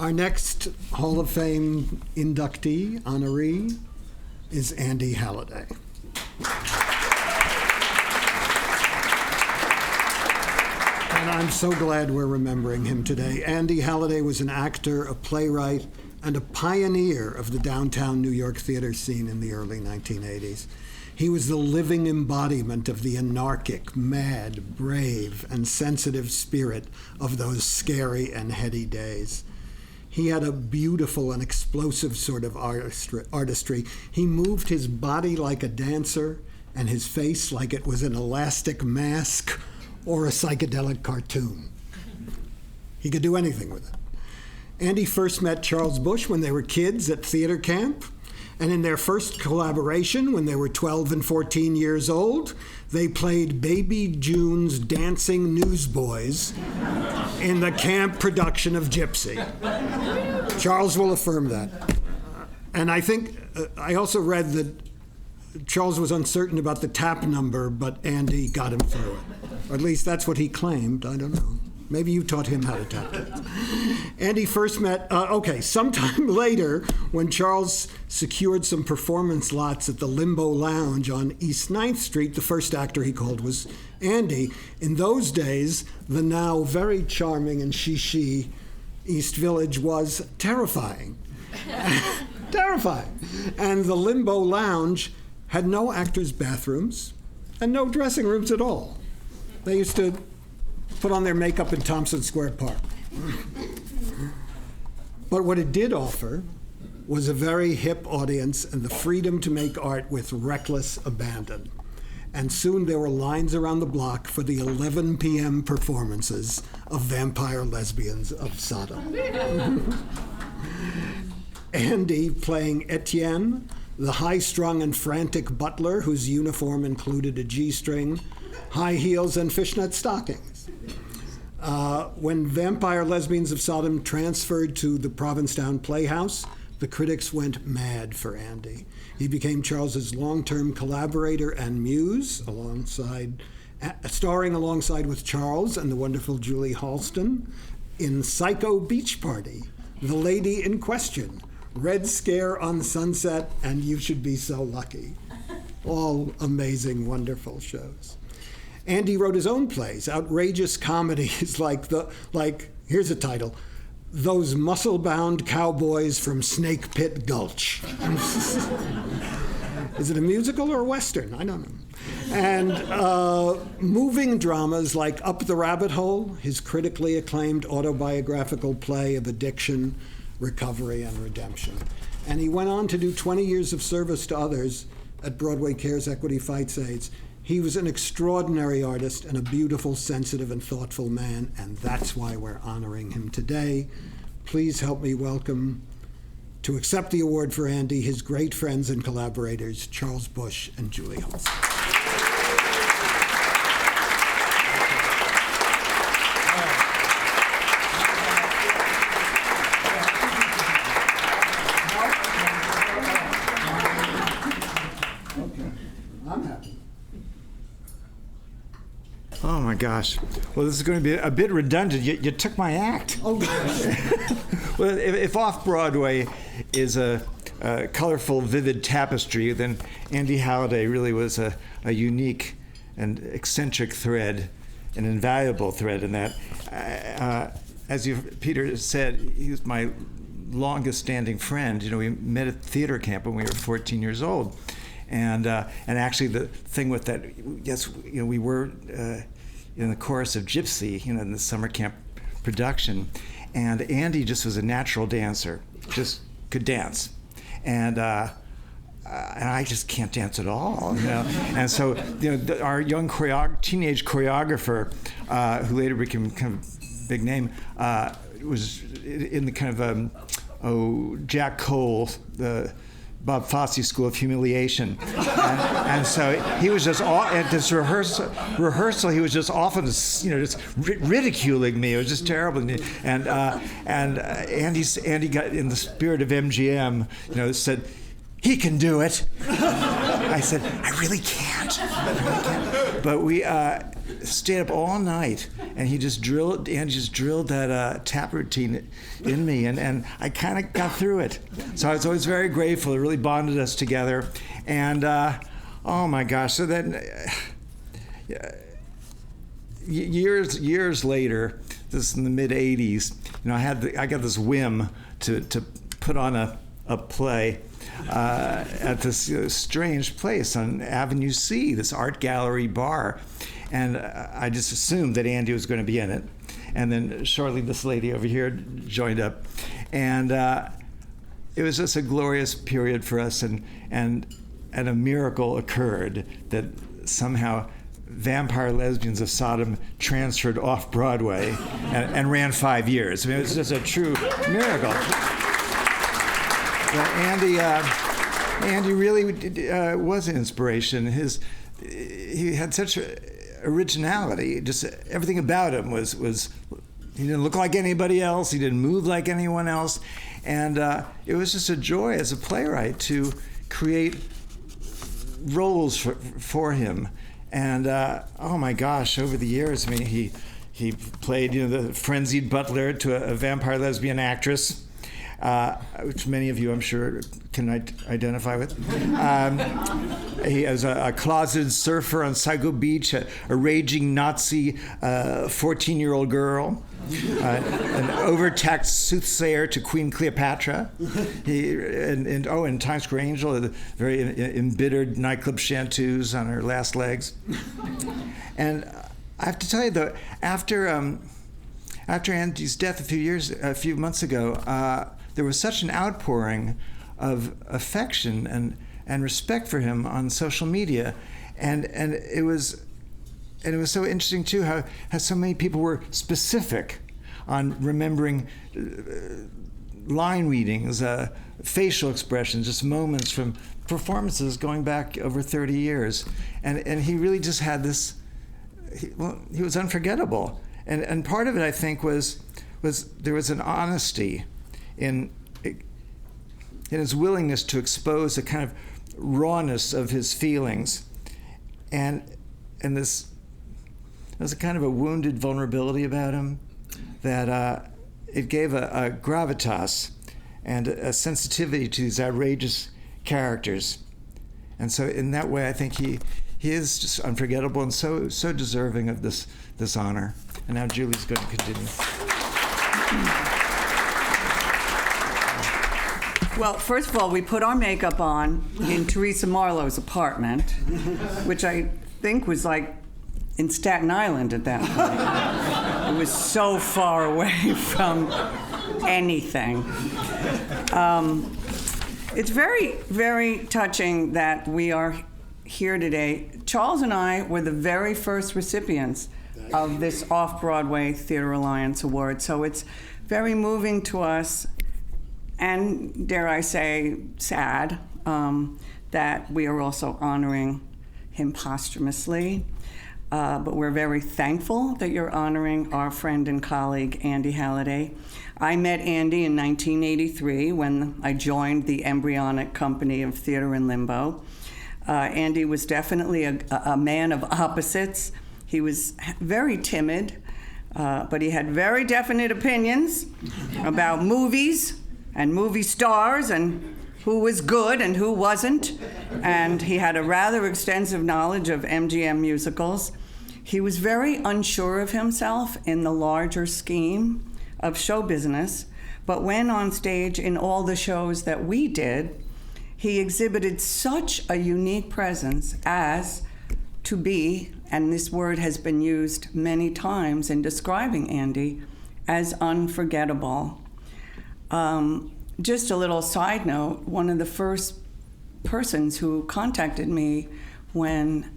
Our next Hall of Fame inductee, honoree, is Andy Halliday. And I'm so glad we're remembering him today. Andy Halliday was an actor, a playwright, and a pioneer of the downtown New York theater scene in the early 1980s. He was the living embodiment of the anarchic, mad, brave, and sensitive spirit of those scary and heady days. He had a beautiful and explosive sort of artistry. He moved his body like a dancer and his face like it was an elastic mask or a psychedelic cartoon. He could do anything with it. Andy first met Charles Busch when they were kids at theater camp, and in their first collaboration, when they were 12 and 14 years old, they played Baby June's Dancing Newsboys in the camp production of Gypsy. Charles will affirm that. And I think, I also read that Charles was uncertain about the tap number, but Andy got him through it. Or at least that's what he claimed. I don't know. Maybe you taught him how to tap it. Andy first met, sometime later, when Charles secured some performance lots at the Limbo Lounge on East 9th Street, the first actor he called was Andy. In those days, the now very charming and she East Village was terrifying. Terrifying. And the Limbo Lounge had no actors' bathrooms and no dressing rooms at all. They used to put on their makeup in Thompson Square Park. But what it did offer was a very hip audience and the freedom to make art with reckless abandon. And soon there were lines around the block for the 11 p.m. performances of Vampire Lesbians of Sodom. Andy playing Etienne, the high-strung and frantic butler whose uniform included a G-string, high heels, and fishnet stockings. When Vampire Lesbians of Sodom transferred to the Provincetown Playhouse, the critics went mad for Andy. He became Charles's long-term collaborator and muse, starring alongside with Charles and the wonderful Julie Halston in Psycho Beach Party, The Lady in Question, Red Scare on Sunset, and You Should Be So Lucky. All amazing, wonderful shows. Andy wrote his own plays, outrageous comedies like here's a title, Those Muscle-Bound Cowboys from Snake Pit Gulch. Is it a musical or a Western? I don't know. And moving dramas like Up the Rabbit Hole, his critically acclaimed autobiographical play of addiction, recovery, and redemption. And he went on to do 20 years of service to others at Broadway Cares, Equity Fights, AIDS. He was an extraordinary artist and a beautiful, sensitive, and thoughtful man, and that's why we're honoring him today. Please help me welcome, to accept the award for Andy, his great friends and collaborators, Charles Busch and Julie Halston. Oh my gosh. Well, this is going to be a bit redundant. You took my act. Oh, gosh. Well, if Off-Broadway is a colorful, vivid tapestry, then Andy Halliday really was a unique and eccentric thread, an invaluable thread in that. As Peter said, he was my longest-standing friend. You know, we met at theater camp when we were 14 years old. And actually, the thing with that, yes, you know, we were in the chorus of Gypsy, you know, in the summer camp production, and Andy just was a natural dancer, just could dance, and I just can't dance at all, you know. And so, you know, our young teenage choreographer, who later became kind of big name, was in the kind of Jack Cole, the Bob Fosse School of Humiliation, and so he was just at this rehearsal. He was just often, you know, just ridiculing me. It was just terrible. And Andy got in the spirit of MGM, you know, said, "He can do it." I said, "I really can't." But stayed up all night, and Andy just drilled that tap routine in me, and I kind of got through it. So I was always very grateful. It really bonded us together. And oh my gosh, so then years later, this is in the mid-'80s, I got this whim to put on a play at this strange place on Avenue C, this art gallery bar. And I just assumed that Andy was going to be in it. And then shortly this lady over here joined up. And it was just a glorious period for us. And a miracle occurred that somehow Vampire Lesbians of Sodom transferred off Broadway and ran 5 years. I mean, it was just a true miracle. Andy really was an inspiration. He had such originality. Just everything about him was he didn't look like anybody else. He didn't move like anyone else, and it was just a joy as a playwright to create roles for him. And oh my gosh, over the years, I mean, he played the frenzied butler to a vampire lesbian actress. Which many of you, I'm sure, can identify with. He was a closeted surfer on Saigo Beach, a raging Nazi 14-year-old girl, an overtaxed soothsayer to Queen Cleopatra. And Times Square Angel, the very embittered nightclub chanteuse on her last legs. And I have to tell you, though, after Andy's death a few months ago, there was such an outpouring of affection and respect for him on social media, and it was so interesting too how so many people were specific on remembering line readings, facial expressions, just moments from performances going back over 30 years, and he really just had this. He was unforgettable, and part of it I think was there was an honesty in his willingness to expose a kind of rawness of his feelings, and there's a kind of a wounded vulnerability about him that it gave a gravitas and a sensitivity to these outrageous characters, and so in that way I think he is just unforgettable and so deserving of this honor. And now Julie's going to continue. Well, first of all, we put our makeup on in Teresa Marlowe's apartment, which I think was like in Staten Island at that point. It was so far away from anything. It's very, very touching that we are here today. Charles and I were the very first recipients of this Off-Broadway Theater Alliance Award, so it's very moving to us, and dare I say, sad, that we are also honoring him posthumously. But we're very thankful that you're honoring our friend and colleague, Andy Halliday. I met Andy in 1983 when I joined the embryonic company of Theater in Limbo. Andy was definitely a man of opposites. He was very timid, but he had very definite opinions about movies and movie stars and who was good and who wasn't. And he had a rather extensive knowledge of MGM musicals. He was very unsure of himself in the larger scheme of show business, but when on stage in all the shows that we did, he exhibited such a unique presence as to be, and this word has been used many times in describing Andy, as unforgettable. Just a little side note, one of the first persons who contacted me when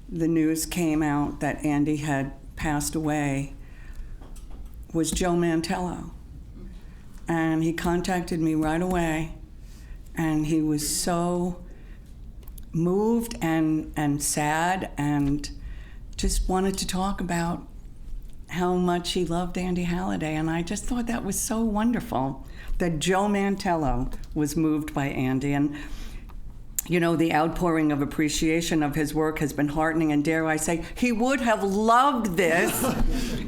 the news came out that Andy had passed away was Joe Mantello. And he contacted me right away, and he was so moved and sad and just wanted to talk about how much he loved Andy Halliday. And I just thought that was so wonderful that Joe Mantello was moved by Andy. And You know, the outpouring of appreciation of his work has been heartening, and dare I say, he would have loved this,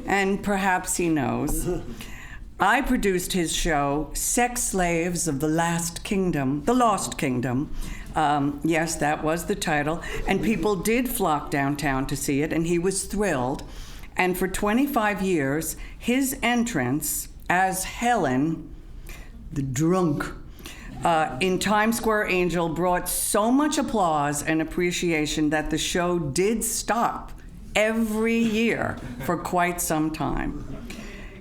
and perhaps he knows. I produced his show, Sex Slaves of the Lost Kingdom. Yes, that was the title, and people did flock downtown to see it, and he was thrilled. And for 25 years, his entrance as Helen, the drunk, in Times Square Angel brought so much applause and appreciation that the show did stop every year for quite some time.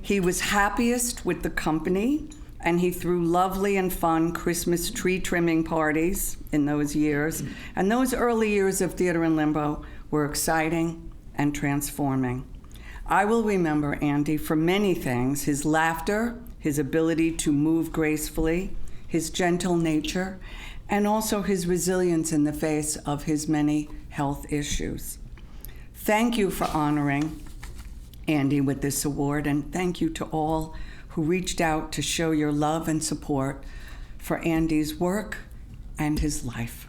He was happiest with the company, and he threw lovely and fun Christmas tree trimming parties in those years. And those early years of Theater in Limbo were exciting and transforming. I will remember Andy for many things: his laughter, his ability to move gracefully, his gentle nature, and also his resilience in the face of his many health issues. Thank you for honoring Andy with this award, and thank you to all who reached out to show your love and support for Andy's work and his life.